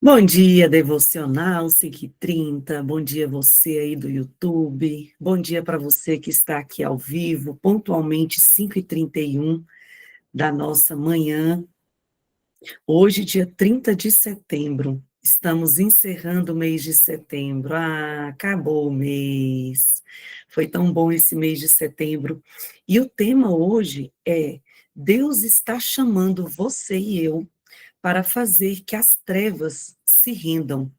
Bom dia, devocional 5h30. Bom dia você aí do YouTube. Bom dia para você que está aqui ao vivo, pontualmente 5h31 da nossa manhã. Hoje, dia 30 de setembro, estamos encerrando o mês de setembro. Acabou o mês. Foi tão bom esse mês de setembro. E o tema hoje é: Deus está chamando você e eu para fazer que as trevas se rendam.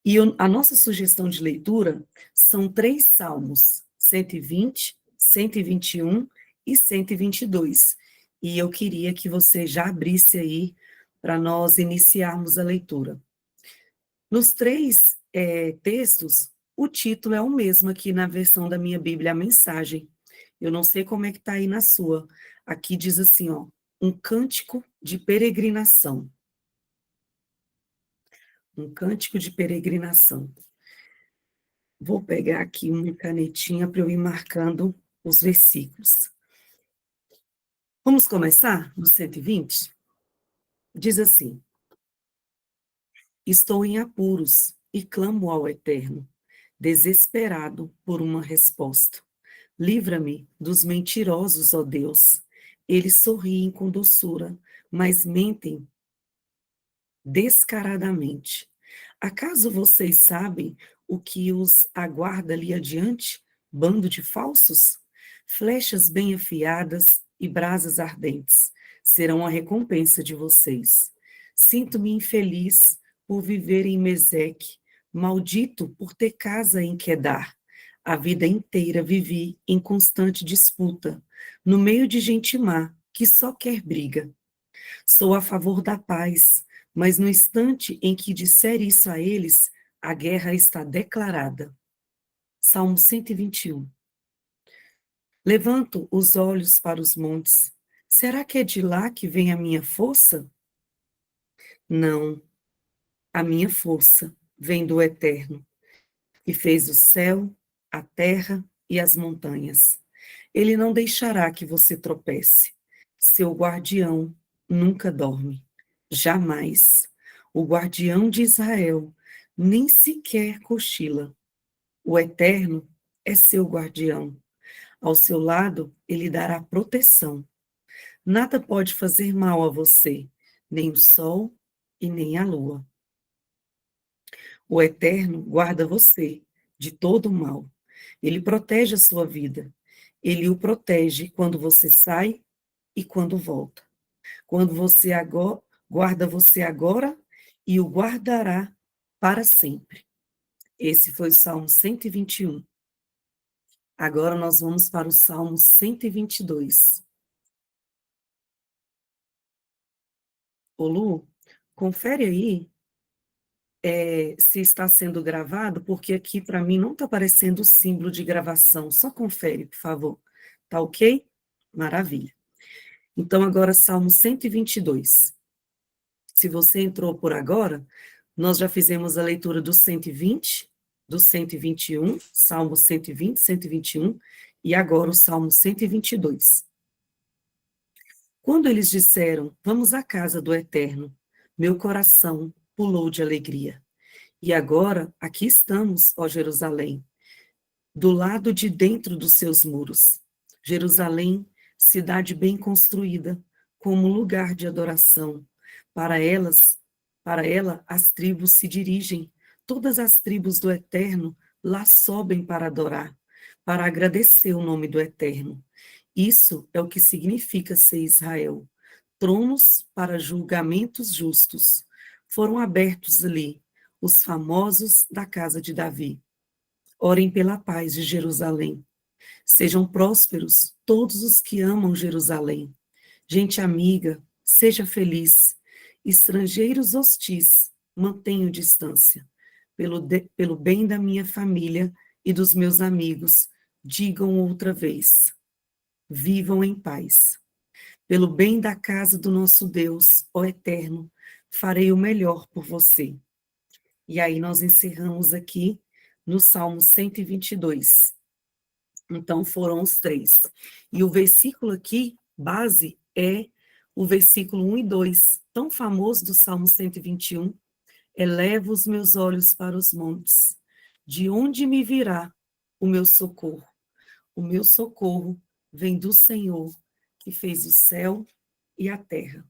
E a nossa sugestão de leitura são 3 salmos: 120, 121 e 122. E eu queria que você já abrisse aí para nós iniciarmos a leitura. Nos 3 textos, o título é o mesmo aqui na versão da minha Bíblia, a mensagem. Eu não sei como é que está aí na sua. Aqui diz assim, ó: um cântico de peregrinação. Um cântico de peregrinação. Vou pegar aqui uma canetinha para eu ir marcando os versículos. Vamos começar no 120? Diz assim: estou em apuros e clamo ao Eterno, desesperado por uma resposta. Livra-me dos mentirosos, ó Deus. Eles sorriem com doçura, mas mentem descaradamente. Acaso vocês sabem o que os aguarda ali adiante? Bando de falsos? Flechas bem afiadas e brasas ardentes serão a recompensa de vocês. Sinto-me infeliz por viver em Meseque, maldito por ter casa em Quedar. A vida inteira vivi em constante disputa, no meio de gente má que só quer briga. Sou a favor da paz, mas no instante em que disser isso a eles, a guerra está declarada. Salmo 121. Levanto os olhos para os montes. Será que é de lá que vem a minha força? Não, a minha força vem do Eterno, que fez o céu, a terra e as montanhas. Ele não deixará que você tropece. Seu guardião nunca dorme, jamais. O guardião de Israel nem sequer cochila. O Eterno é seu guardião. Ao seu lado, ele dará proteção. Nada pode fazer mal a você, nem o sol e nem a lua. O Eterno guarda você de todo o mal. Ele protege a sua vida. Ele o protege quando você sai e quando volta. Quando você agora, guarda você agora e o guardará para sempre. Esse foi o Salmo 121. Agora nós vamos para o Salmo 122. Ô Lu, confere aí se está sendo gravado, porque aqui para mim não está aparecendo o símbolo de gravação. Só confere, por favor. Tá ok? Maravilha. Então, agora, Salmo 122. Se você entrou por agora, nós já fizemos a leitura do 120, do 121, Salmo 120, 121, e agora o Salmo 122. Quando eles disseram, vamos à casa do Eterno, meu coração pulou de alegria. E agora, aqui estamos, ó Jerusalém, do lado de dentro dos seus muros. Jerusalém, cidade bem construída, como lugar de adoração. Para elas, para ela, as tribos se dirigem. Todas as tribos do Eterno lá sobem para adorar, para agradecer o nome do Eterno. Isso é o que significa ser Israel. Tronos para julgamentos justos. Foram abertos ali, os famosos da casa de Davi. Orem pela paz de Jerusalém. Sejam prósperos todos os que amam Jerusalém. Gente amiga, seja feliz. Estrangeiros hostis, mantenham distância. Pelo bem da minha família e dos meus amigos, digam outra vez: vivam em paz. Pelo bem da casa do nosso Deus, ó Eterno, farei o melhor por você. E aí nós encerramos aqui no Salmo 122. Então foram os 3. E o versículo aqui, base, é o versículo 1 e 2, tão famoso do Salmo 121, eleva os meus olhos para os montes, de onde me virá o meu socorro? O meu socorro vem do Senhor, que fez o céu e a terra.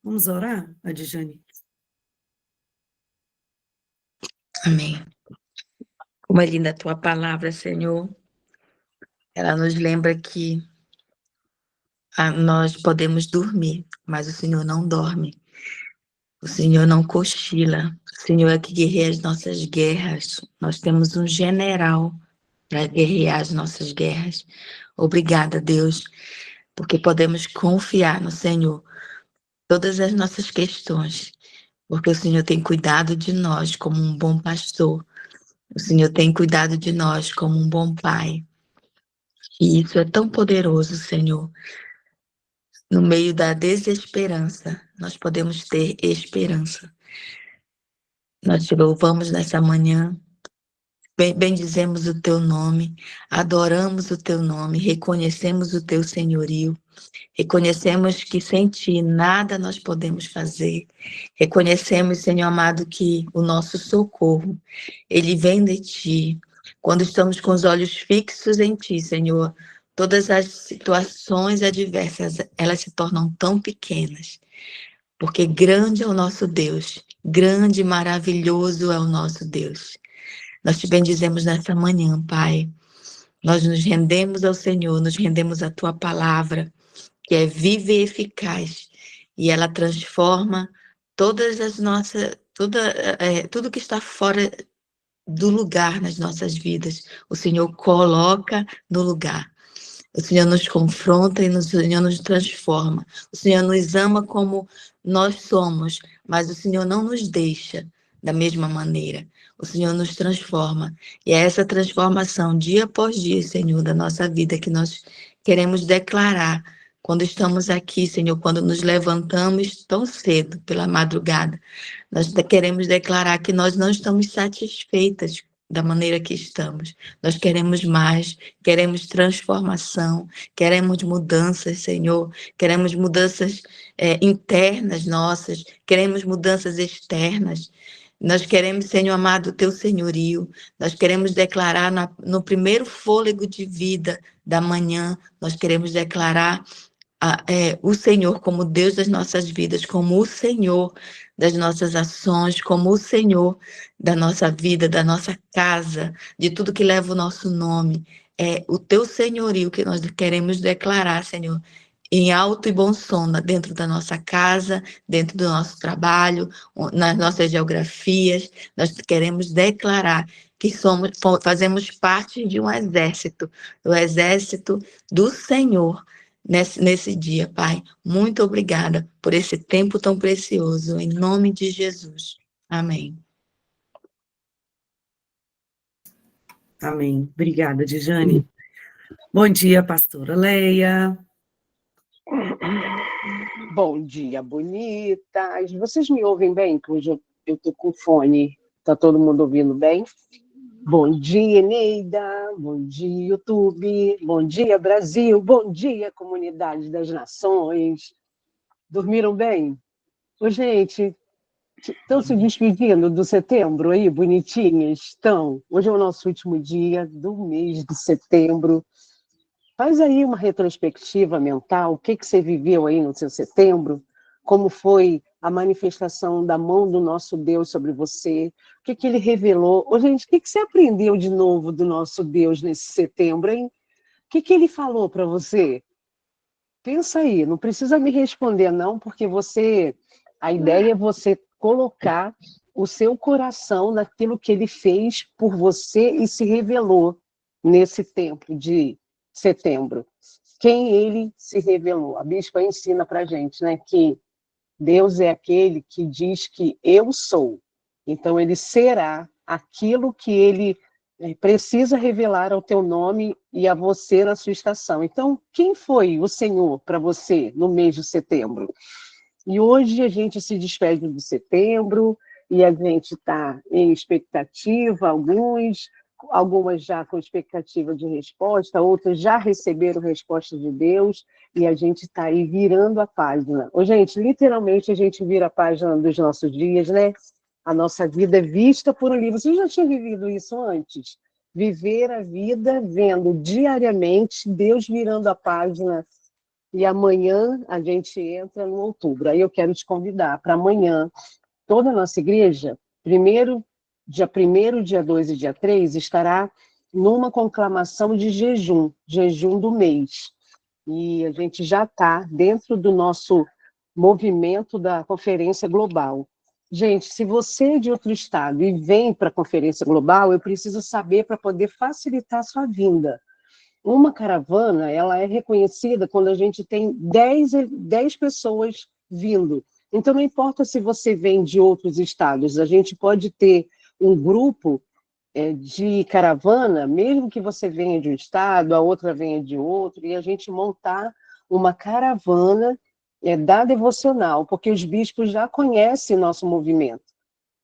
Vamos orar, Adjane? Amém. Como é linda a tua palavra, Senhor. Ela nos lembra que nós podemos dormir, mas o Senhor não dorme. O Senhor não cochila. O Senhor é que guerreia as nossas guerras. Nós temos um general para guerrear as nossas guerras. Obrigada, Deus, porque podemos confiar no Senhor. Todas as nossas questões, porque o Senhor tem cuidado de nós como um bom pastor. O Senhor tem cuidado de nós como um bom pai. E isso é tão poderoso, Senhor. No meio da desesperança, nós podemos ter esperança. Nós te louvamos nessa manhã, bendizemos o teu nome, adoramos o teu nome, reconhecemos o teu senhorio, reconhecemos que sem ti nada nós podemos fazer. Reconhecemos, Senhor amado, que o nosso socorro, ele vem de ti. Quando estamos com os olhos fixos em ti, Senhor, todas as situações adversas, elas se tornam tão pequenas. Porque grande é o nosso Deus, grande e maravilhoso é o nosso Deus. Nós te bendizemos nessa manhã, Pai. Nós nos rendemos ao Senhor, nos rendemos à tua palavra, que é viva e eficaz, e ela transforma todas as nossas, tudo que está fora do lugar nas nossas vidas. O Senhor coloca no lugar. O Senhor nos confronta e o Senhor nos transforma. O Senhor nos ama como nós somos, mas o Senhor não nos deixa da mesma maneira. O Senhor nos transforma. E é essa transformação, dia após dia, Senhor, da nossa vida, que nós queremos declarar quando estamos aqui, Senhor, quando nos levantamos tão cedo pela madrugada. Nós queremos declarar que nós não estamos satisfeitas da maneira que estamos. Nós queremos mais, queremos transformação, queremos mudanças, Senhor, queremos mudanças internas nossas, queremos mudanças externas. Nós queremos, Senhor amado, o teu senhorio. Nós queremos declarar no primeiro fôlego de vida da manhã, nós queremos declarar o Senhor como Deus das nossas vidas, como o Senhor das nossas ações, como o Senhor da nossa vida, da nossa casa, de tudo que leva o nosso nome. É o teu senhorio que nós queremos declarar, Senhor, em alto e bom som, dentro da nossa casa, dentro do nosso trabalho, nas nossas geografias. Nós queremos declarar que fazemos parte de um exército, do exército do Senhor, nesse dia, Pai. Muito obrigada por esse tempo tão precioso, em nome de Jesus. Amém. Amém. Obrigada, Djane. Bom dia, pastora Leia. Bom dia, bonitas. Vocês me ouvem bem? Que hoje eu estou com fone. Está todo mundo ouvindo bem? Bom dia, Eneida. Bom dia, YouTube. Bom dia, Brasil. Bom dia, comunidade das nações. Dormiram bem? Ô, gente, estão se despedindo do setembro aí, bonitinhas? Estão. Hoje é o nosso último dia do mês de setembro. Faz aí uma retrospectiva mental, o que você viveu aí no seu setembro, como foi a manifestação da mão do nosso Deus sobre você, o que ele revelou. Ô, gente, o que você aprendeu de novo do nosso Deus nesse setembro, hein? O que ele falou para você? Pensa aí, não precisa me responder não, porque a ideia é você colocar o seu coração naquilo que ele fez por você e se revelou nesse tempo de setembro. Quem ele se revelou? A bispa ensina para a gente, né, que Deus é aquele que diz que eu sou. Então, ele será aquilo que ele precisa revelar ao teu nome e a você na sua estação. Então, quem foi o Senhor para você no mês de setembro? E hoje a gente se despede de setembro e a gente está em expectativa, alguns, algumas já com expectativa de resposta, outras já receberam resposta de Deus, e a gente está aí virando a página. Ô, gente, literalmente a gente vira a página dos nossos dias, né? A nossa vida é vista por um livro. Você já tinha vivido isso antes? Viver a vida vendo diariamente Deus virando a página, e amanhã a gente entra no outubro. Aí eu quero te convidar para amanhã, toda a nossa igreja, dia 1º, dia 2 e dia 3, estará numa conclamação de jejum do mês. E a gente já está dentro do nosso movimento da Conferência Global. Gente, se você é de outro estado e vem para a Conferência Global, eu preciso saber para poder facilitar a sua vinda. Uma caravana, ela é reconhecida quando a gente tem 10 pessoas vindo. Então, não importa se você vem de outros estados, a gente pode ter um grupo de caravana, mesmo que você venha de um estado, a outra venha de outro, e a gente montar uma caravana da devocional, porque os bispos já conhecem nosso movimento.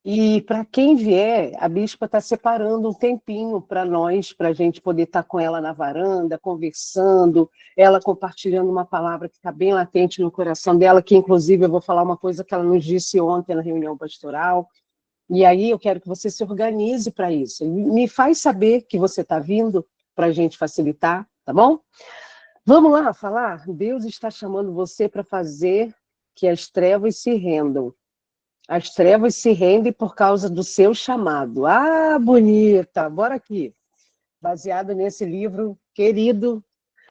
E para quem vier, a bispa está separando um tempinho para nós, para a gente poder estar com ela na varanda, conversando, ela compartilhando uma palavra que está bem latente no coração dela, que inclusive eu vou falar uma coisa que ela nos disse ontem na reunião pastoral. E aí eu quero que você se organize para isso. Me faz saber que você está vindo para a gente facilitar, tá bom? Vamos lá falar? Deus está chamando você para fazer que as trevas se rendam. As trevas se rendem por causa do seu chamado. Ah, bonita! Bora aqui. Baseado nesse livro querido.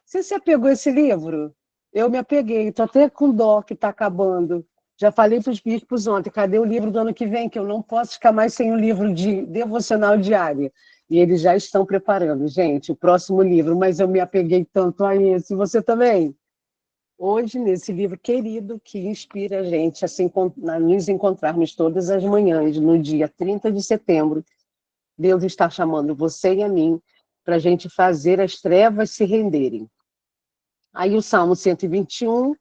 Você se apegou a esse livro? Eu me apeguei. Estou até com dó que está acabando. Já falei para os bispos ontem, cadê o livro do ano que vem? Que eu não posso ficar mais sem um livro de devocional diária. E eles já estão preparando, gente, o próximo livro. Mas eu me apeguei tanto a esse. Você também? Hoje, nesse livro querido, que inspira a gente a nos encontrarmos todas as manhãs, no dia 30 de setembro, Deus está chamando você e a mim para a gente fazer as trevas se renderem. Aí o Salmo 121,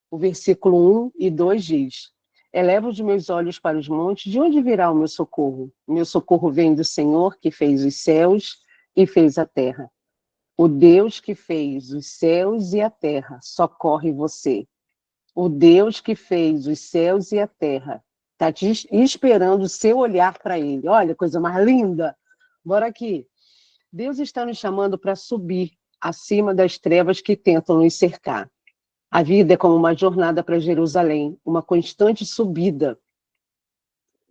o versículo 1 e 2 diz: Eleva os meus olhos para os montes, de onde virá o meu socorro? O meu socorro vem do Senhor, que fez os céus e fez a terra. O Deus que fez os céus e a terra socorre você. O Deus que fez os céus e a terra está te esperando o seu olhar para ele. Olha, coisa mais linda. Bora aqui. Deus está nos chamando para subir acima das trevas que tentam nos cercar. A vida é como uma jornada para Jerusalém, uma constante subida.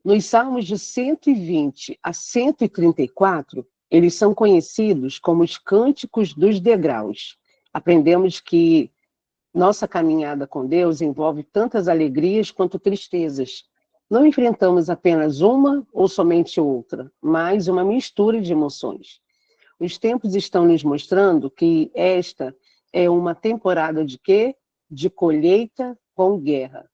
Nos Salmos de 120 a 134, eles são conhecidos como os cânticos dos degraus. Aprendemos que nossa caminhada com Deus envolve tantas alegrias quanto tristezas. Não enfrentamos apenas uma ou somente outra, mas uma mistura de emoções. Os tempos estão nos mostrando que esta é uma temporada de quê? De colheita com guerra.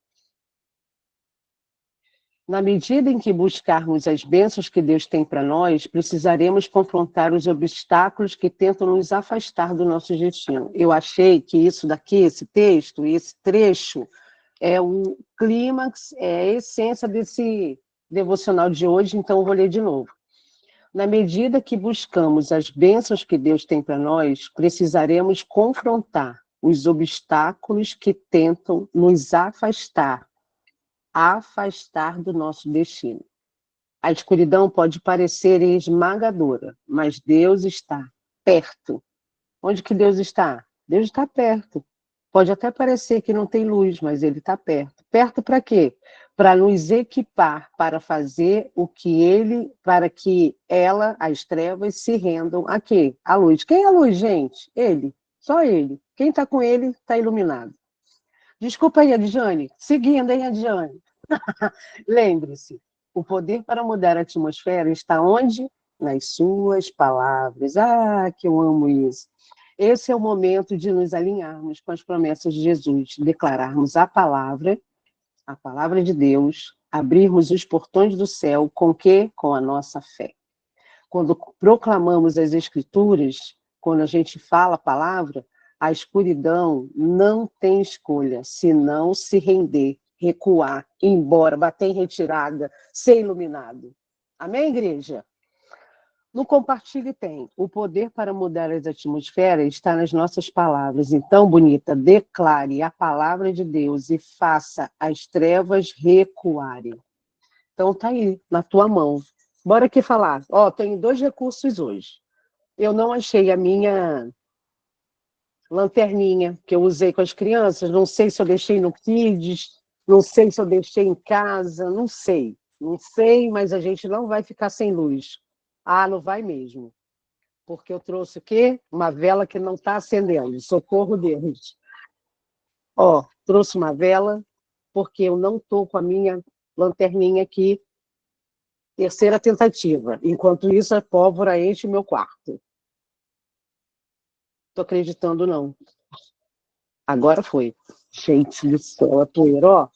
Na medida em que buscarmos as bênçãos que Deus tem para nós, precisaremos confrontar os obstáculos que tentam nos afastar do nosso destino. Eu achei que isso daqui, esse texto, esse trecho, é o clímax, é a essência desse devocional de hoje, então eu vou ler de novo. Na medida que buscamos as bênçãos que Deus tem para nós, precisaremos confrontar os obstáculos que tentam nos afastar do nosso destino. A escuridão pode parecer esmagadora, mas Deus está perto. Onde que Deus está? Deus está perto. Pode até parecer que não tem luz, mas Ele está perto. Perto para quê? Para nos equipar, para fazer o que Ele, para que as trevas, se rendam a quê? A luz. Quem é a luz, gente? Ele. Só Ele. Quem está com Ele está iluminado. Desculpa aí, Adjane. Seguindo, hein, Adjane? Lembre-se, o poder para mudar a atmosfera está onde? Nas suas palavras. Ah, que eu amo isso. Esse é o momento de nos alinharmos com as promessas de Jesus, declararmos a palavra de Deus, abrirmos os portões do céu, com quê? Com a nossa fé. Quando proclamamos as Escrituras, quando a gente fala a palavra, a escuridão não tem escolha, senão se render, recuar, ir embora, bater em retirada, ser iluminado. Amém, igreja? No Compartilhe tem. O poder para mudar as atmosferas está nas nossas palavras. Então, bonita, declare a palavra de Deus e faça as trevas recuarem. Então, tá aí, na tua mão. Bora aqui falar. Ó, tenho 2 recursos hoje. Eu não achei a minha lanterninha que eu usei com as crianças. Não sei se eu deixei no Kids, não sei se eu deixei em casa, não sei. Não sei, mas a gente não vai ficar sem luz. Ah, não vai mesmo. Porque eu trouxe o quê? Uma vela que não está acendendo. Socorro Deus. Ó, trouxe uma vela, porque eu não estou com a minha lanterninha aqui. Terceira tentativa. Enquanto isso, a pólvora enche o meu quarto. Estou acreditando, não. Agora foi. Gente do céu, a poeira, ó.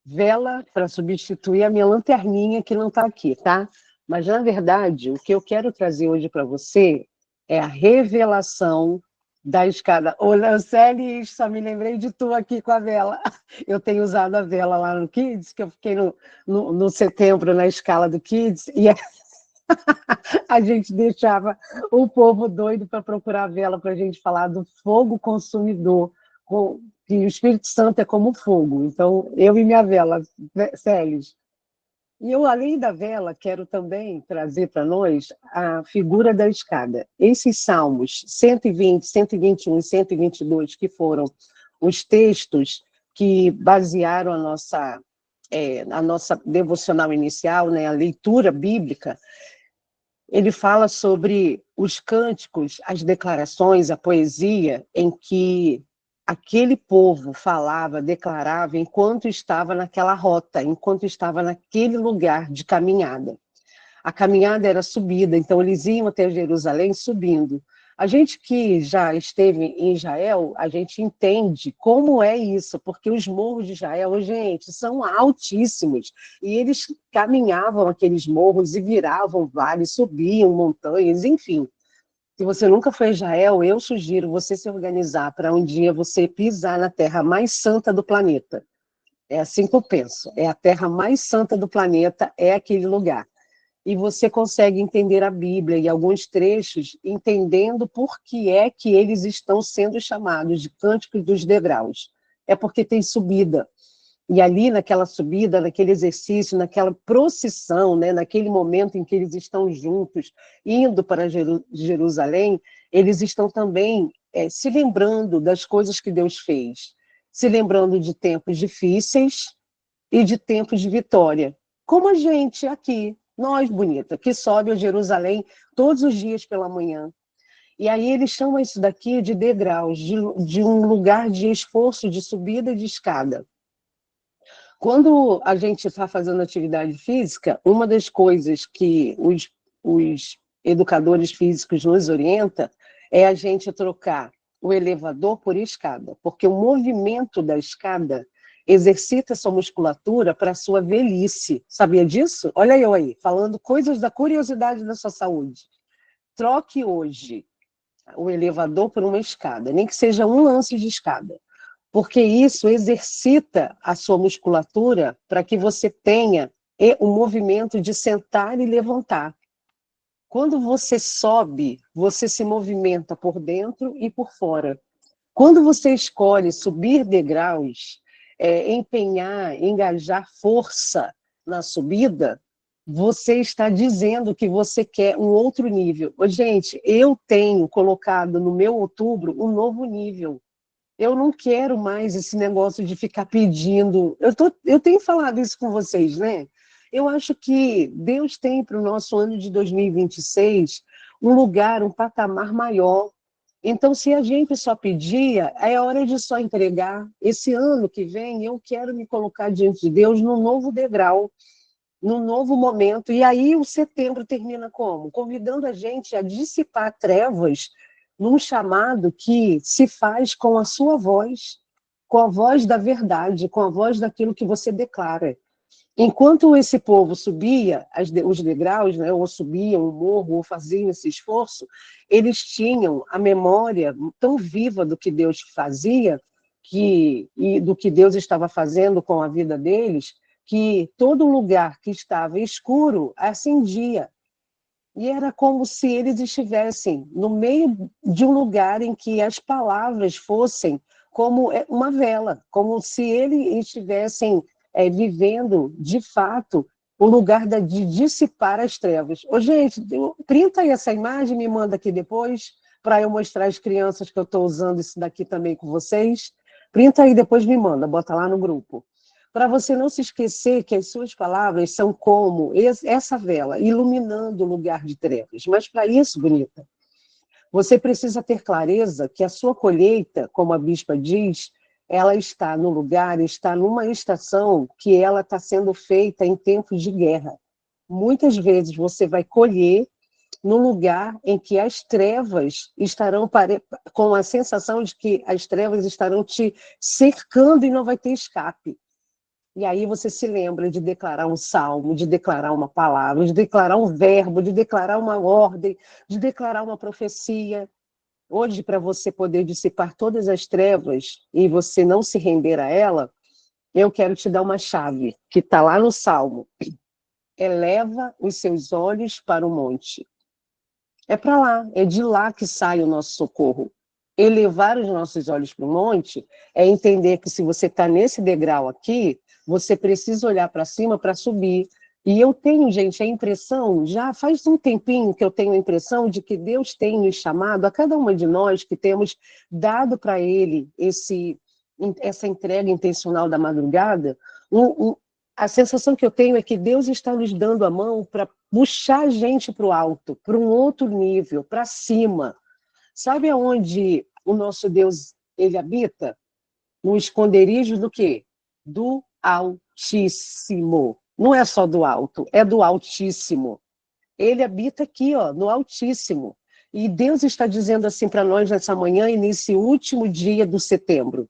Vela para substituir a minha lanterninha que não está aqui, tá? Mas, na verdade, o que eu quero trazer hoje para você é a revelação da escada. Ô, Leocele, só me lembrei de tu aqui com a vela. Eu tenho usado a vela lá no Kids, que eu fiquei no setembro na escala do Kids, e a gente deixava o povo doido para procurar a vela para a gente falar do fogo consumidor, que o Espírito Santo é como fogo. Então, eu e minha vela, Célis. E eu, além da vela, quero também trazer para nós a figura da escada. Esses salmos 120, 121 e 122, que foram os textos que basearam a nossa devocional inicial, né, a leitura bíblica, ele fala sobre os cânticos, as declarações, a poesia em que aquele povo falava, declarava enquanto estava naquela rota, enquanto estava naquele lugar de caminhada. A caminhada era subida, então eles iam até Jerusalém subindo. A gente que já esteve em Israel, a gente entende como é isso, porque os morros de Israel, gente, são altíssimos. E eles caminhavam aqueles morros e viravam vales, subiam montanhas, enfim. Se você nunca foi a Israel, eu sugiro você se organizar para um dia você pisar na terra mais santa do planeta. É assim que eu penso. É a terra mais santa do planeta, é aquele lugar. E você consegue entender a Bíblia e alguns trechos, entendendo por que é que eles estão sendo chamados de cânticos dos degraus. É porque tem subida. E ali, naquela subida, naquele exercício, naquela procissão, né, naquele momento em que eles estão juntos, indo para Jerusalém, eles estão também se lembrando das coisas que Deus fez, se lembrando de tempos difíceis e de tempos de vitória. Como a gente aqui, nós, bonita, que sobe a Jerusalém todos os dias pela manhã. E aí eles chamam isso daqui de degraus, de um lugar de esforço, de subida e de escada. Quando a gente está fazendo atividade física, uma das coisas que os educadores físicos nos orientam é a gente trocar o elevador por escada, porque o movimento da escada exercita sua musculatura para a sua velhice. Sabia disso? Olha eu aí, falando coisas da curiosidade da sua saúde. Troque hoje o elevador por uma escada, nem que seja um lance de escada, porque isso exercita a sua musculatura para que você tenha o movimento de sentar e levantar. Quando você sobe, você se movimenta por dentro e por fora. Quando você escolhe subir degraus, empenhar, engajar força na subida, você está dizendo que você quer um outro nível. Gente, eu tenho colocado no meu outubro um novo nível. Eu não quero mais esse negócio de ficar pedindo. Eu tenho falado isso com vocês, né? Eu acho que Deus tem para o nosso ano de 2026 um lugar, um patamar maior. Então, se a gente só pedia, é hora de só entregar. Esse ano que vem, eu quero me colocar diante de Deus num novo degrau, num novo momento. E aí o setembro termina como? Convidando a gente a dissipar trevas num chamado que se faz com a sua voz, com a voz da verdade, com a voz daquilo que você declara. Enquanto esse povo subia os degraus, né, ou subiam o morro, ou faziam esse esforço, eles tinham a memória tão viva do que Deus fazia, e do que Deus estava fazendo com a vida deles, que todo lugar que estava escuro acendia. E era como se eles estivessem no meio de um lugar em que as palavras fossem como uma vela, como se eles estivessem vivendo, de fato, o lugar de dissipar as trevas. Ô, gente, printa aí essa imagem e me manda aqui depois, para eu mostrar às crianças que eu estou usando isso daqui também com vocês. Printa aí, depois me manda, bota lá no grupo. Para você não se esquecer que as suas palavras são como essa vela, iluminando o lugar de trevas. Mas para isso, bonita, você precisa ter clareza que a sua colheita, como a bispa diz, ela está no lugar, está numa estação que ela está sendo feita em tempos de guerra. Muitas vezes você vai colher no lugar em que as trevas estarão com a sensação de que as trevas estarão te cercando e não vai ter escape. E aí você se lembra de declarar um salmo, de declarar uma palavra, de declarar um verbo, de declarar uma ordem, de declarar uma profecia. Hoje, para você poder dissipar todas as trevas e você não se render a ela, eu quero te dar uma chave, que está lá no salmo. Eleva os seus olhos para o monte. É para lá, é de lá que sai o nosso socorro. Elevar os nossos olhos para o monte é entender que se você está nesse degrau aqui, você precisa olhar para cima para subir. E eu tenho, gente, a impressão, já faz um tempinho que eu tenho a impressão de que Deus tem nos chamado, a cada uma de nós que temos dado para Ele essa entrega intencional da madrugada, a sensação que eu tenho é que Deus está nos dando a mão para puxar a gente para o alto, para um outro nível, para cima. Sabe aonde o nosso Deus ele habita? No esconderijo do quê? Do Altíssimo. Não é só do alto, é do Altíssimo. Ele habita aqui, ó, no Altíssimo. E Deus está dizendo assim para nós nessa manhã e nesse último dia do setembro.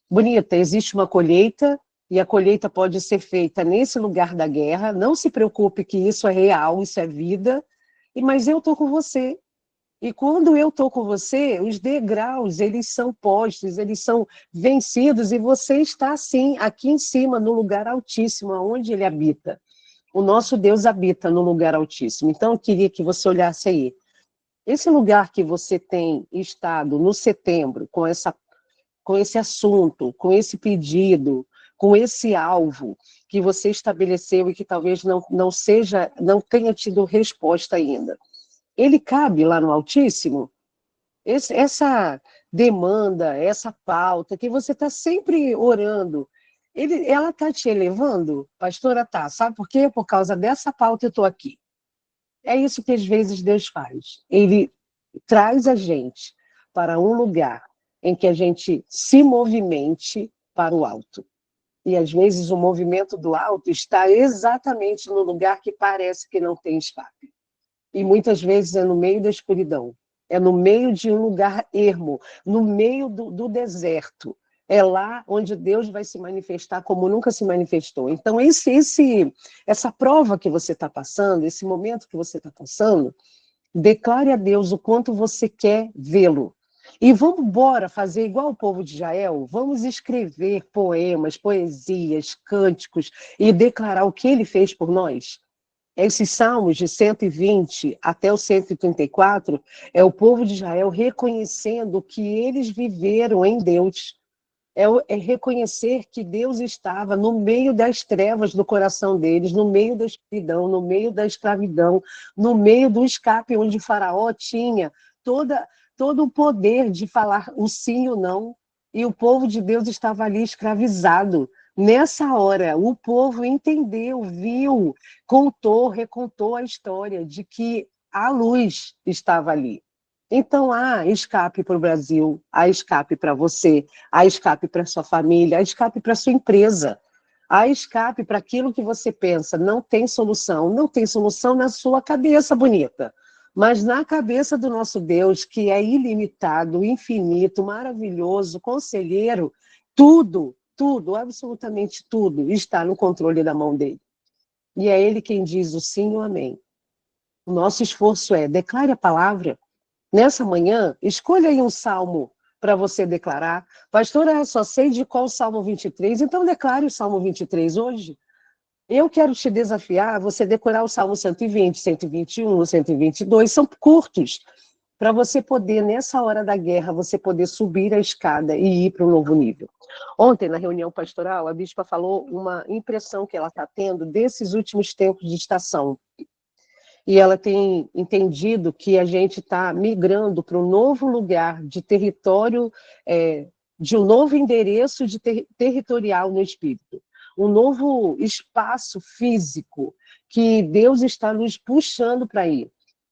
Bonita, existe uma colheita, e a colheita pode ser feita nesse lugar da guerra. Não se preocupe que isso é real, isso é vida. Mas eu estou com você. E quando eu estou com você, os degraus, eles são postos, eles são vencidos, e você está, assim, aqui em cima, no lugar altíssimo, onde ele habita. O nosso Deus habita no lugar altíssimo. Então, eu queria que você olhasse aí. Esse lugar que você tem estado no setembro, com esse assunto, com esse pedido, com esse alvo que você estabeleceu e que talvez não tenha tido resposta ainda. Ele cabe lá no Altíssimo? Essa demanda, essa pauta que você está sempre orando, ela está te elevando? Pastora, tá. Sabe por quê? Por causa dessa pauta eu estou aqui. É isso que às vezes Deus faz. Ele traz a gente para um lugar em que a gente se movimente para o alto. E às vezes o movimento do alto está exatamente no lugar que parece que não tem escape. E muitas vezes é no meio da escuridão, é no meio de um lugar ermo, no meio do deserto. É lá onde Deus vai se manifestar como nunca se manifestou. Então, essa prova que você está passando, esse momento que você está passando, declare a Deus o quanto você quer vê-lo. E vamos embora fazer igual o povo de Israel, vamos escrever poemas, poesias, cânticos e declarar o que ele fez por nós. Esses salmos de 120 até o 134 é o povo de Israel reconhecendo que eles viveram em Deus. É reconhecer que Deus estava no meio das trevas do coração deles, no meio da escuridão, no meio da escravidão, no meio do escape onde Faraó tinha todo o poder de falar o sim e o não, e o povo de Deus estava ali escravizado. Nessa hora, o povo entendeu, viu, recontou a história de que a luz estava ali. Então, há escape para o Brasil, há escape para você, há escape para sua família, há escape para sua empresa, há escape para aquilo que você pensa. Não tem solução na sua cabeça, bonita, mas na cabeça do nosso Deus, que é ilimitado, infinito, maravilhoso, conselheiro, tudo, absolutamente tudo, está no controle da mão dele. E é ele quem diz o sim e o amém. O nosso esforço é, declare a palavra. Nessa manhã, escolha aí um salmo para você declarar. Pastora, só sei de qual Salmo 23, então declare o Salmo 23 hoje. Eu quero te desafiar a você decorar o Salmo 120, 121, 122, são curtos, para você poder, nessa hora da guerra, você poder subir a escada e ir para um novo nível. Ontem, na reunião pastoral, a bispa falou uma impressão que ela está tendo desses últimos tempos de estação. E ela tem entendido que a gente está migrando para um novo lugar de território, de um novo endereço de territorial no espírito, um novo espaço físico que Deus está nos puxando para ir.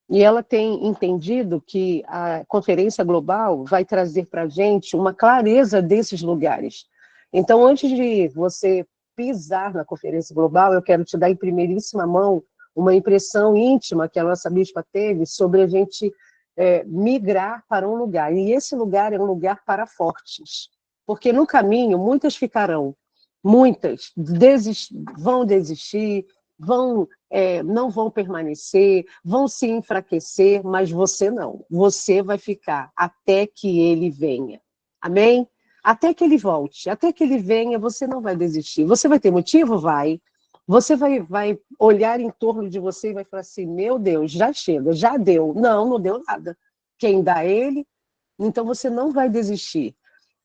E ela tem entendido que a Conferência Global vai trazer para a gente uma clareza desses lugares. Então, antes de você pisar na Conferência Global, eu quero te dar em primeiríssima mão uma impressão íntima que a nossa bispa teve sobre a gente migrar para um lugar. E esse lugar é um lugar para fortes. Porque no caminho, muitas ficarão, muitas vão desistir, não vão permanecer, vão se enfraquecer, mas você não. Você vai ficar até que ele venha. Amém? Até que ele volte, até que ele venha, você não vai desistir. Você vai ter motivo? Vai. Você vai olhar em torno de você e vai falar assim, meu Deus, já chega, já deu. Não, não deu nada. Quem dá ele, então você não vai desistir.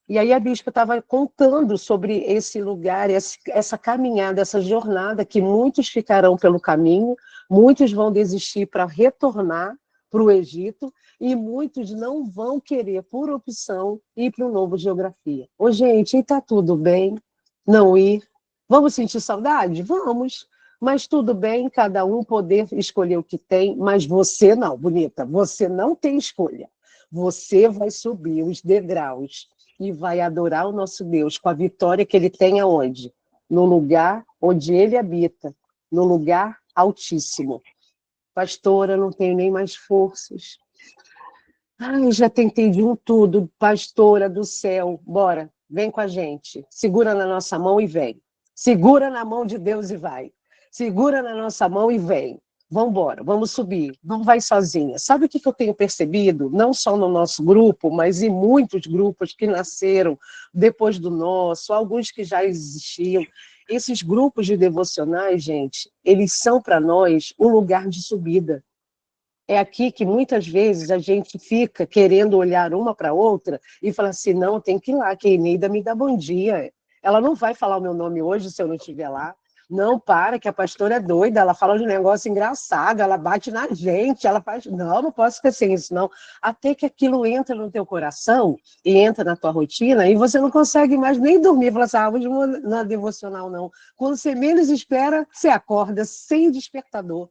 E aí a bispa estava contando sobre esse lugar, essa caminhada, essa jornada, que muitos ficarão pelo caminho, muitos vão desistir para retornar para o Egito, e muitos não vão querer, por opção, ir para um novo geografia. Ô, gente, está tudo bem não ir? Vamos sentir saudade? Vamos. Mas tudo bem, cada um poder escolher o que tem, mas você não, bonita, você não tem escolha. Você vai subir os degraus e vai adorar o nosso Deus com a vitória que ele tem aonde? No lugar onde ele habita, no lugar altíssimo. Pastora, não tenho nem mais forças. Ai, já tentei de um tudo, pastora do céu. Bora, vem com a gente. Segura na nossa mão e vem. Segura na mão de Deus e vai. Segura na nossa mão e vem. Vamos embora, vamos subir. Não vai sozinha. Sabe o que eu tenho percebido? Não só no nosso grupo, mas em muitos grupos que nasceram depois do nosso, alguns que já existiam. Esses grupos de devocionais, gente, eles são para nós um lugar de subida. É aqui que muitas vezes a gente fica querendo olhar uma para a outra e falar assim, não, tem que ir lá, que a Eneida me dá bom dia. Ela não vai falar o meu nome hoje se eu não estiver lá. Não, para, que a pastora é doida, ela fala de um negócio engraçado, ela bate na gente, ela faz... Não posso esquecer isso, não. Até que aquilo entra no teu coração e entra na tua rotina e você não consegue mais nem dormir. Fala assim, hoje não é devocional, não. Quando você menos espera, você acorda sem despertador.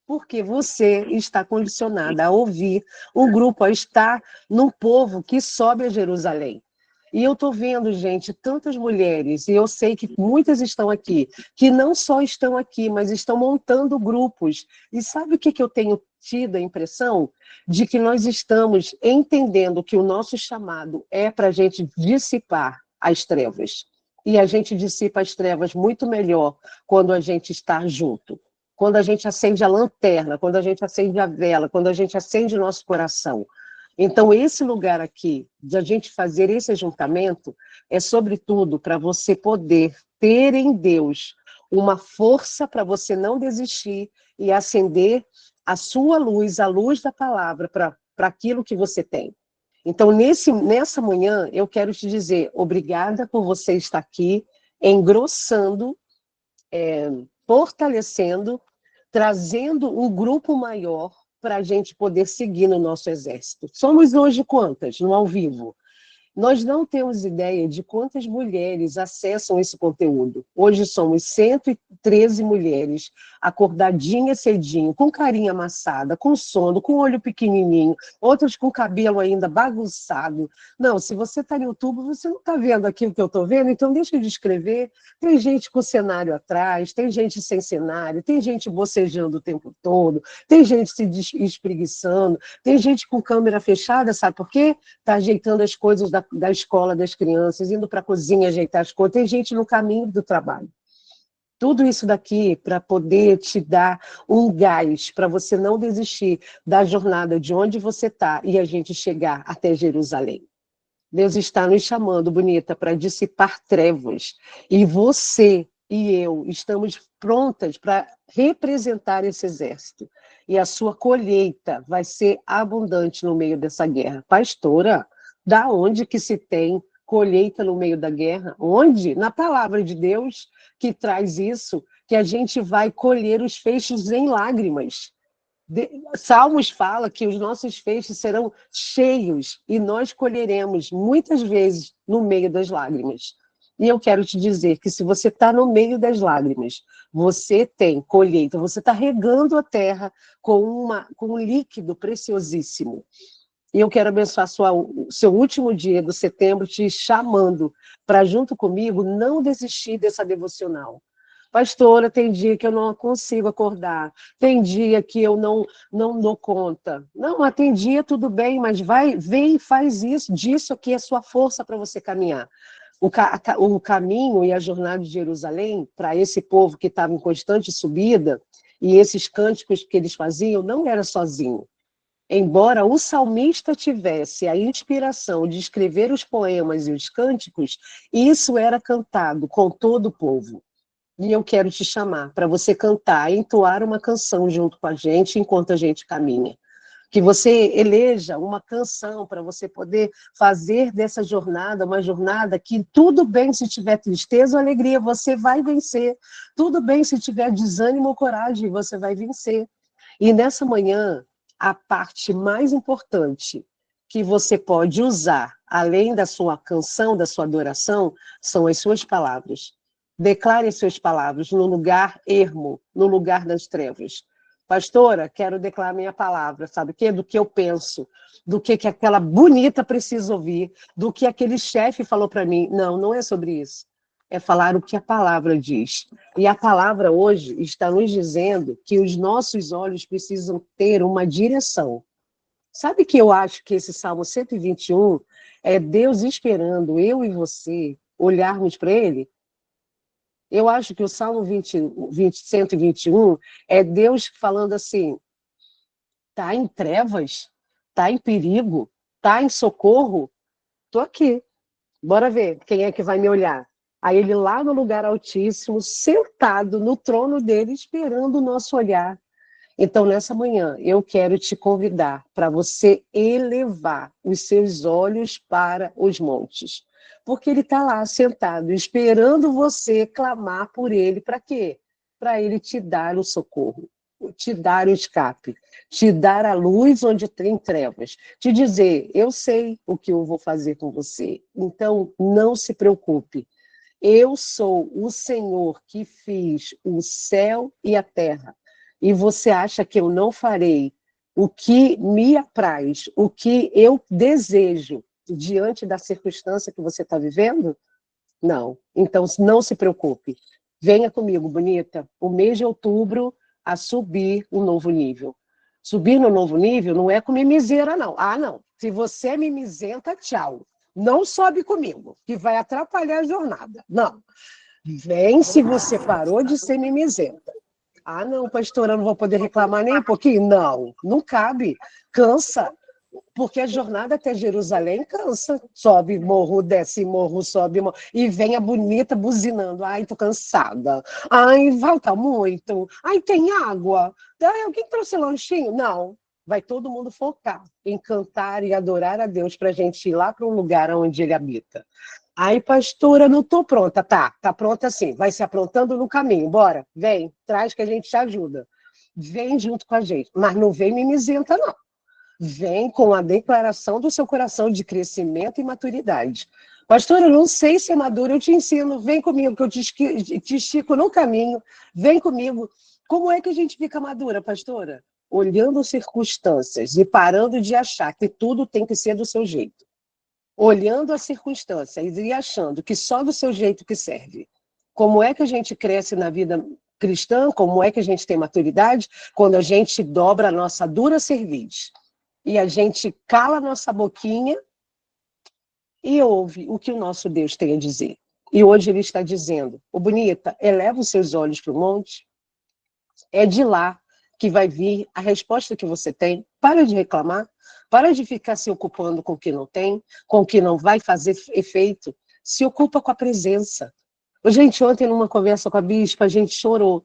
Porque você está condicionada a ouvir um grupo, a estar num povo que sobe a Jerusalém. E eu estou vendo, gente, tantas mulheres, e eu sei que muitas estão aqui, que não só estão aqui, mas estão montando grupos. E sabe o que eu tenho tido a impressão? De que nós estamos entendendo que o nosso chamado é para a gente dissipar as trevas. E a gente dissipa as trevas muito melhor quando a gente está junto. Quando a gente acende a lanterna, quando a gente acende a vela, quando a gente acende o nosso coração. Então, esse lugar aqui, de a gente fazer esse ajuntamento, é sobretudo para você poder ter em Deus uma força para você não desistir e acender a sua luz, a luz da palavra, para aquilo que você tem. Então, nessa manhã, eu quero te dizer obrigada por você estar aqui, engrossando, fortalecendo, trazendo um grupo maior para a gente poder seguir no nosso exército. Somos hoje quantas no ao vivo? Nós não temos ideia de quantas mulheres acessam esse conteúdo. Hoje somos 113 mulheres, acordadinhas cedinho, com carinha amassada, com sono, com olho pequenininho, outras com cabelo ainda bagunçado. Não, se você está no YouTube, você não está vendo aquilo que eu estou vendo, então deixa de escrever. Tem gente com cenário atrás, tem gente sem cenário, tem gente bocejando o tempo todo, tem gente se espreguiçando, tem gente com câmera fechada, sabe por quê? Está ajeitando as coisas da escola das crianças, indo para a cozinha ajeitar as coisas, tem gente no caminho do trabalho. Tudo isso daqui para poder te dar um gás, para você não desistir da jornada de onde você está e a gente chegar até Jerusalém. Deus está nos chamando, bonita, para dissipar trevas. E você e eu estamos prontas para representar esse exército. E a sua colheita vai ser abundante no meio dessa guerra. Pastora, da onde que se tem colheita no meio da guerra? Onde? Na palavra de Deus, que traz isso, que a gente vai colher os feixes em lágrimas. Salmos fala que os nossos feixes serão cheios e nós colheremos muitas vezes no meio das lágrimas. E eu quero te dizer que se você está no meio das lágrimas, você tem colheita, você está regando a terra com um líquido preciosíssimo. E eu quero abençoar o seu último dia do setembro, te chamando para, junto comigo, não desistir dessa devocional. Pastora, tem dia que eu não consigo acordar, tem dia que eu não dou conta. Não, mas tem dia tudo bem, mas vem e faz isso, disso aqui é sua força para você caminhar. O caminho e a jornada de Jerusalém, para esse povo que estava em constante subida, e esses cânticos que eles faziam, não era sozinho. Embora o salmista tivesse a inspiração de escrever os poemas e os cânticos, isso era cantado com todo o povo. E eu quero te chamar para você cantar, entoar uma canção junto com a gente enquanto a gente caminha. Que você eleja uma canção para você poder fazer dessa jornada uma jornada que tudo bem se tiver tristeza ou alegria, você vai vencer. Tudo bem se tiver desânimo ou coragem, você vai vencer. E nessa manhã, a parte mais importante que você pode usar, além da sua canção, da sua adoração, são as suas palavras. Declare as suas palavras no lugar ermo, no lugar das trevas. Pastora, quero declarar minha palavra, sabe o quê? Do que eu penso, do que aquela bonita precisa ouvir, do que aquele chefe falou para mim. Não, não é sobre isso. É falar o que a palavra diz. E a palavra hoje está nos dizendo que os nossos olhos precisam ter uma direção. Sabe que eu acho que esse Salmo 121 é Deus esperando eu e você olharmos para ele? Eu acho que o Salmo 121 é Deus falando assim, está em trevas, está em perigo, está em socorro, estou aqui, bora ver quem é que vai me olhar. Aí ele lá no lugar altíssimo, sentado no trono dele, esperando o nosso olhar. Então, nessa manhã, eu quero te convidar para você elevar os seus olhos para os montes. Porque ele está lá sentado, esperando você clamar por ele. Para quê? Para ele te dar o socorro, te dar o escape, te dar a luz onde tem trevas, te dizer, eu sei o que eu vou fazer com você, então não se preocupe. Eu sou o Senhor que fiz o céu e a terra. E você acha que eu não farei o que me apraz, o que eu desejo diante da circunstância que você está vivendo? Não. Então, não se preocupe. Venha comigo, bonita. O mês de outubro a subir um novo nível. Subir no novo nível não é com mimiseira, não. Ah, não. Se você é mimizenta, tchau. Não sobe comigo, que vai atrapalhar a jornada. Não. Vem se você parou de ser mimizenta. Ah, não, pastora, eu não vou poder reclamar nem um pouquinho? Não, não cabe. Cansa. Porque a jornada até Jerusalém cansa. Sobe morro, desce morro, sobe morro. E vem a bonita buzinando. Ai, tô cansada. Ai, falta muito. Ai, tem água. Ai, alguém trouxe lanchinho? Não. Vai todo mundo focar em cantar e adorar a Deus para a gente ir lá para um lugar onde ele habita. Ai, pastora, não estou pronta. Tá pronta sim. Vai se aprontando no caminho. Bora, vem, traz que a gente te ajuda. Vem junto com a gente. Mas não vem mimizenta, não. Vem com a declaração do seu coração de crescimento e maturidade. Pastora, eu não sei se é madura, eu te ensino. Vem comigo, que eu te estico no caminho. Vem comigo. Como é que a gente fica madura, pastora? Olhando as circunstâncias e parando de achar que tudo tem que ser do seu jeito. Olhando as circunstâncias e achando que só do seu jeito que serve. Como é que a gente cresce na vida cristã? Como é que a gente tem maturidade? Quando a gente dobra a nossa dura cerviz. E a gente cala a nossa boquinha e ouve o que o nosso Deus tem a dizer. E hoje ele está dizendo, ô bonita, eleva os seus olhos para o monte. É de lá que vai vir a resposta que você tem. Para de reclamar, para de ficar se ocupando com o que não tem, com o que não vai fazer efeito. Se ocupa com a presença. Gente, ontem numa conversa com a bispa, a gente chorou,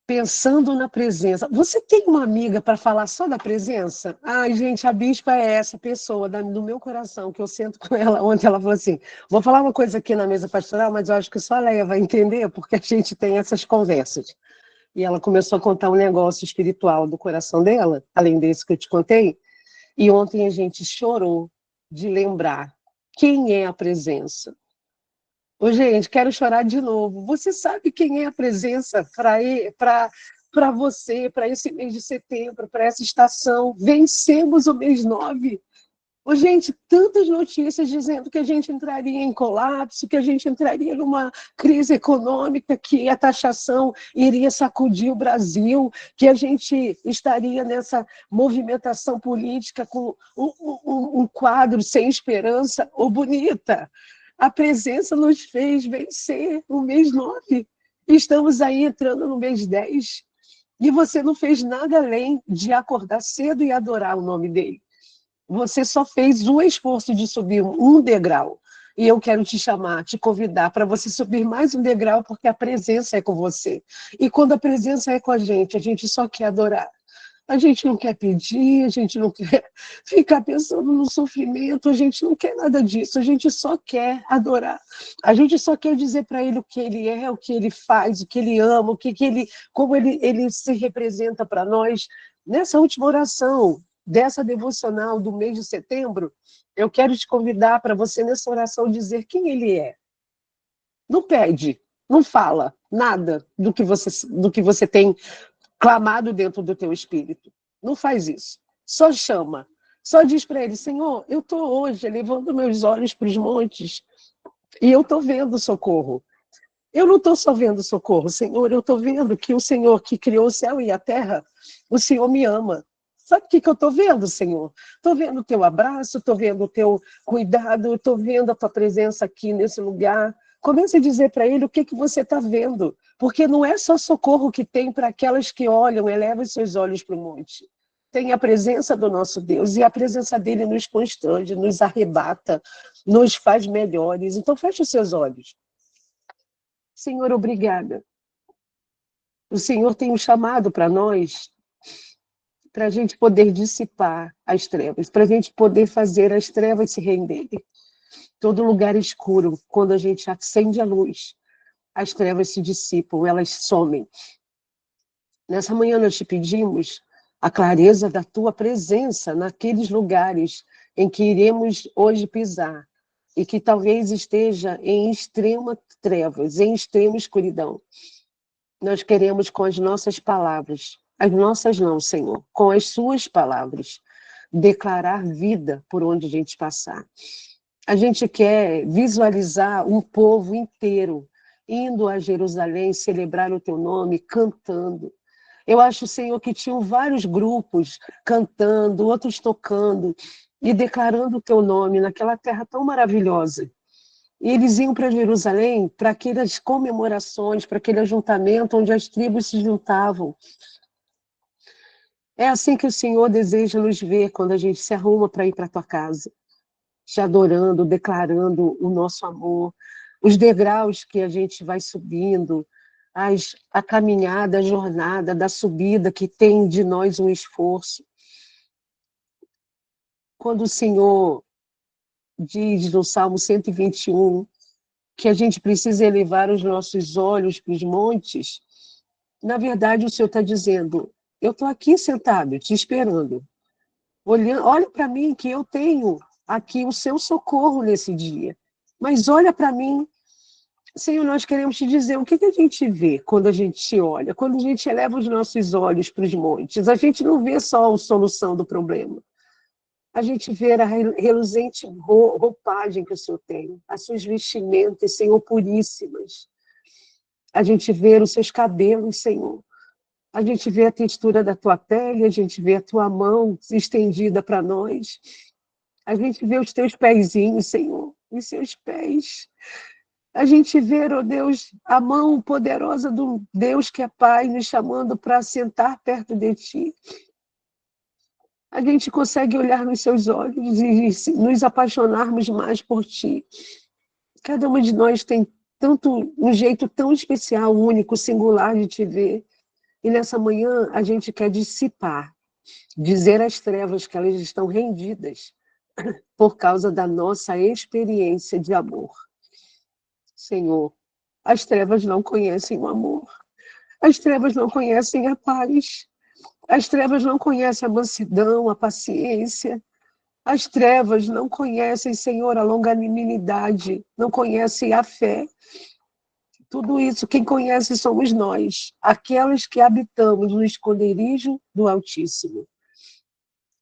pensando na presença. Você tem uma amiga para falar só da presença? Ai, gente, a bispa é essa pessoa do meu coração, que eu sento com ela. Ontem ela falou assim, vou falar uma coisa aqui na mesa pastoral, mas eu acho que só a Leia vai entender, porque a gente tem essas conversas. E ela começou a contar um negócio espiritual do coração dela, além desse que eu te contei, e ontem a gente chorou de lembrar quem é a presença. Ô, gente, quero chorar de novo. Você sabe quem é a presença para você, para esse mês de setembro, para essa estação? Vencemos o mês 9. Ô, gente, tantas notícias dizendo que a gente entraria em colapso, que a gente entraria numa crise econômica, que a taxação iria sacudir o Brasil, que a gente estaria nessa movimentação política com um quadro sem esperança. Ô, bonita, a presença nos fez vencer o mês 9. Estamos aí entrando no mês 10. E você não fez nada além de acordar cedo e adorar o nome dele. Você só fez um esforço de subir um degrau. E eu quero te chamar, te convidar para você subir mais um degrau, porque a presença é com você. E quando a presença é com a gente só quer adorar. A gente não quer pedir, a gente não quer ficar pensando no sofrimento, a gente não quer nada disso, a gente só quer adorar. A gente só quer dizer para ele o que ele é, o que ele faz, o que ele ama, como ele se representa para nós. Nessa última oração, dessa devocional do mês de setembro, eu quero te convidar para você, nessa oração, dizer quem ele é. Não pede, não fala nada do que você tem clamado dentro do teu espírito. Não faz isso. Só chama. Só diz para ele, Senhor, eu estou hoje levando meus olhos para os montes e eu estou vendo socorro. Eu não estou só vendo socorro, Senhor, eu estou vendo que o Senhor que criou o céu e a terra, o Senhor me ama. Sabe o que eu estou vendo, Senhor? Estou vendo o teu abraço, estou vendo o teu cuidado, estou vendo a tua presença aqui nesse lugar. Comece a dizer para ele o que você está vendo, porque não é só socorro que tem para aquelas que olham, elevam os seus olhos para o monte. Tem a presença do nosso Deus, e a presença dele nos constrange, nos arrebata, nos faz melhores. Então feche os seus olhos. Senhor, obrigada. O Senhor tem um chamado para nós, para a gente poder dissipar as trevas, para a gente poder fazer as trevas se renderem. Todo lugar escuro, quando a gente acende a luz, as trevas se dissipam, elas somem. Nessa manhã nós te pedimos a clareza da tua presença naqueles lugares em que iremos hoje pisar e que talvez esteja em extrema trevas, em extrema escuridão. Nós queremos com as nossas palavras, as nossas não, Senhor, com as suas palavras, declarar vida por onde a gente passar. A gente quer visualizar um povo inteiro indo a Jerusalém celebrar o teu nome, cantando. Eu acho, Senhor, que tinham vários grupos cantando, outros tocando e declarando o teu nome naquela terra tão maravilhosa. E eles iam para Jerusalém para aquelas comemorações, para aquele ajuntamento onde as tribos se juntavam. É assim que o Senhor deseja nos ver quando a gente se arruma para ir para a tua casa, te adorando, declarando o nosso amor, os degraus que a gente vai subindo, a caminhada, a jornada da subida que tem de nós um esforço. Quando o Senhor diz no Salmo 121 que a gente precisa elevar os nossos olhos para os montes, na verdade o Senhor está dizendo, eu estou aqui sentado, te esperando. Olha para mim que eu tenho aqui o seu socorro nesse dia. Mas olha para mim, Senhor, nós queremos te dizer o que a gente vê quando a gente te olha, quando a gente eleva os nossos olhos para os montes. A gente não vê só a solução do problema. A gente vê a reluzente roupagem que o Senhor tem, as suas vestimentas, Senhor, puríssimas. A gente vê os seus cabelos, Senhor. A gente vê a textura da tua pele, a gente vê a tua mão estendida para nós. A gente vê os teus pezinhos, Senhor, os seus pés. A gente vê, ó Deus, a mão poderosa do Deus que é Pai, nos chamando para sentar perto de Ti. A gente consegue olhar nos seus olhos e nos apaixonarmos mais por Ti. Cada uma de nós tem tanto, um jeito tão especial, único, singular de te ver. E nessa manhã a gente quer dissipar, dizer às trevas que elas estão rendidas por causa da nossa experiência de amor. Senhor, as trevas não conhecem o amor. As trevas não conhecem a paz. As trevas não conhecem a mansidão, a paciência. As trevas não conhecem, Senhor, a longanimidade, não conhecem a fé. Tudo isso, quem conhece somos nós, aquelas que habitamos no esconderijo do Altíssimo.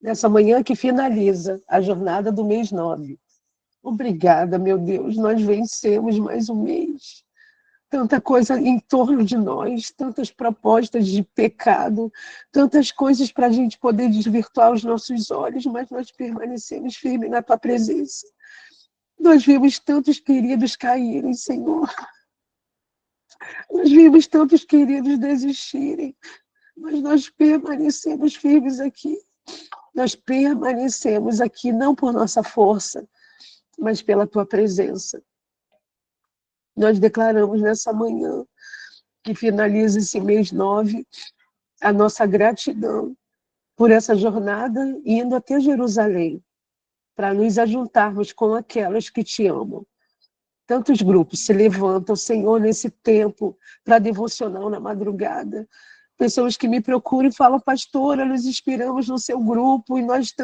Nessa manhã que finaliza a jornada do mês 9. Obrigada, meu Deus, nós vencemos mais um mês. Tanta coisa em torno de nós, tantas propostas de pecado, tantas coisas para a gente poder desvirtuar os nossos olhos, mas nós permanecemos firmes na tua presença. Nós vimos tantos queridos caírem, Senhor. Nós vimos tantos queridos desistirem, mas nós permanecemos firmes aqui. Nós permanecemos aqui não por nossa força, mas pela tua presença. Nós declaramos nessa manhã, que finaliza esse mês 9, a nossa gratidão por essa jornada indo até Jerusalém, para nos ajuntarmos com aquelas que te amam. Tantos grupos se levantam, Senhor, nesse tempo, para devocional na madrugada. Pessoas que me procuram e falam, pastora, nos inspiramos no seu grupo, e nós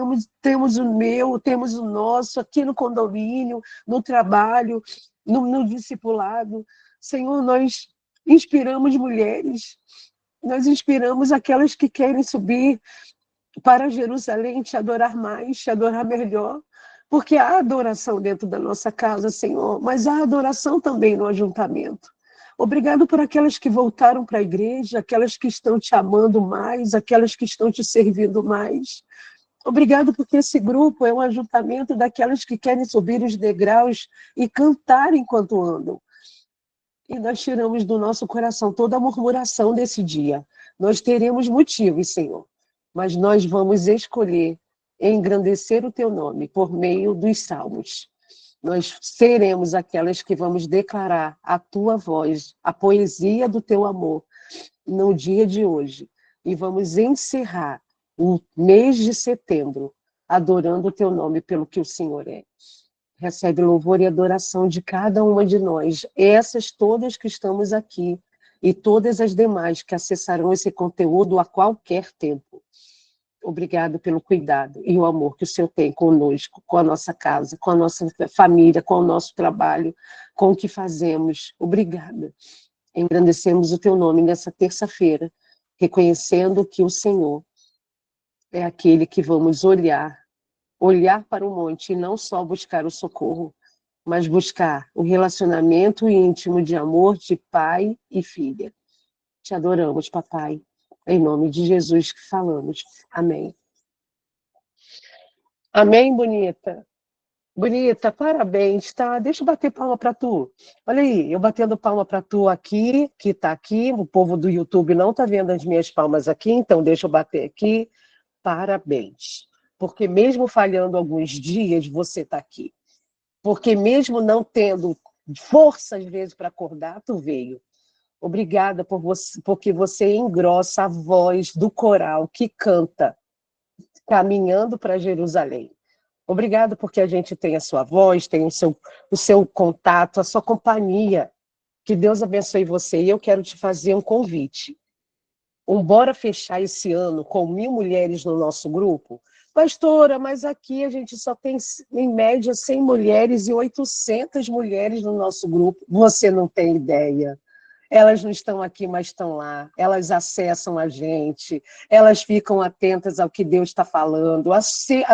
temos o meu, temos o nosso, aqui no condomínio, no trabalho, no discipulado. Senhor, nós inspiramos mulheres, nós inspiramos aquelas que querem subir para Jerusalém, te adorar mais, te adorar melhor, porque há adoração dentro da nossa casa, Senhor, mas há adoração também no ajuntamento. Obrigado por aquelas que voltaram para a igreja, aquelas que estão te amando mais, aquelas que estão te servindo mais. Obrigado porque esse grupo é um ajuntamento daquelas que querem subir os degraus e cantar enquanto andam. E nós tiramos do nosso coração toda a murmuração desse dia. Nós teremos motivos, Senhor, mas nós vamos escolher engrandecer o teu nome por meio dos salmos. Nós seremos aquelas que vamos declarar a tua voz, a poesia do teu amor no dia de hoje. E vamos encerrar o mês de setembro adorando o teu nome pelo que o Senhor é. Recebe louvor e adoração de cada uma de nós, essas todas que estamos aqui e todas as demais que acessarão esse conteúdo a qualquer tempo. Obrigado pelo cuidado e o amor que o Senhor tem conosco, com a nossa casa, com a nossa família, com o nosso trabalho, com o que fazemos. Obrigada. Engrandecemos o teu nome nessa terça-feira, reconhecendo que o Senhor é aquele que vamos olhar para o monte e não só buscar o socorro, mas buscar o relacionamento íntimo de amor de pai e filha. Te adoramos, papai. Em nome de Jesus que falamos. Amém. Amém, bonita? Bonita, parabéns, tá? Deixa eu bater palma para tu. Olha aí, eu batendo palma para tu aqui, que tá aqui. O povo do YouTube não tá vendo as minhas palmas aqui, então deixa eu bater aqui. Parabéns. Porque mesmo falhando alguns dias, você tá aqui. Porque mesmo não tendo força, às vezes, para acordar, tu veio. Obrigada porque você engrossa a voz do coral que canta, caminhando para Jerusalém. Obrigada porque a gente tem a sua voz, tem o seu contato, a sua companhia. Que Deus abençoe você. E eu quero te fazer um convite. Bora fechar esse ano com 1.000 mulheres no nosso grupo? Pastora, mas aqui a gente só tem, em média, 100 mulheres e 800 mulheres no nosso grupo. Você não tem ideia. Elas não estão aqui, mas estão lá. Elas acessam a gente, elas ficam atentas ao que Deus está falando, a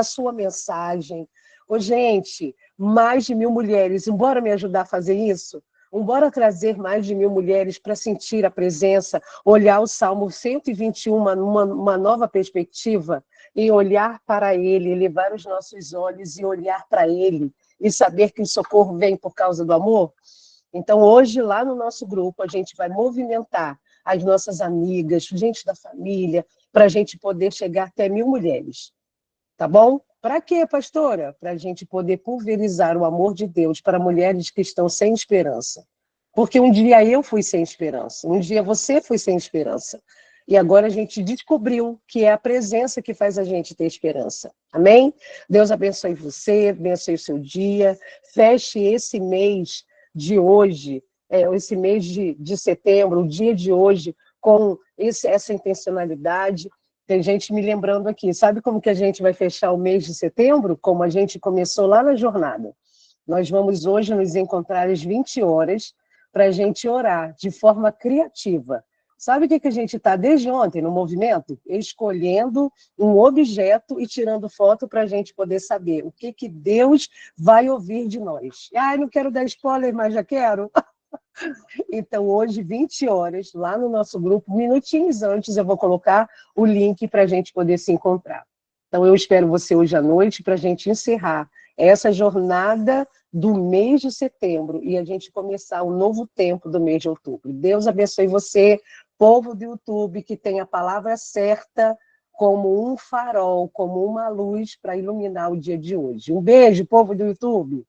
sua mensagem. Ô, gente, mais de 1.000 mulheres, embora me ajudar a fazer isso? Embora trazer mais de 1.000 mulheres para sentir a presença, olhar o Salmo 121 numa nova perspectiva, e olhar para ele, elevar os nossos olhos e olhar para ele, e saber que o socorro vem por causa do amor? Então, hoje, lá no nosso grupo, a gente vai movimentar as nossas amigas, gente da família, para a gente poder chegar até 1.000 mulheres. Tá bom? Para quê, pastora? Para a gente poder pulverizar o amor de Deus para mulheres que estão sem esperança. Porque um dia eu fui sem esperança, um dia você foi sem esperança. E agora a gente descobriu que é a presença que faz a gente ter esperança. Amém? Deus abençoe você, abençoe o seu dia. Feche esse mês de hoje, esse mês de setembro, o dia de hoje, com essa intencionalidade. Tem gente me lembrando aqui, sabe como que a gente vai fechar o mês de setembro? Como a gente começou lá na jornada. Nós vamos hoje nos encontrar às 20 horas para a gente orar de forma criativa. Sabe o que a gente está desde ontem no movimento? Escolhendo um objeto e tirando foto para a gente poder saber o que Deus vai ouvir de nós. Ah, não quero dar spoiler, mas já quero. Então, hoje, 20 horas, lá no nosso grupo, minutinhos antes, eu vou colocar o link para a gente poder se encontrar. Então, eu espero você hoje à noite para a gente encerrar essa jornada do mês de setembro e a gente começar o novo tempo do mês de outubro. Deus abençoe você, povo do YouTube, que tem a palavra certa como um farol, como uma luz para iluminar o dia de hoje. Um beijo, povo do YouTube.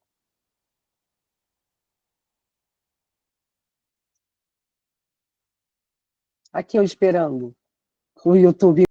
Aqui eu esperando o YouTube.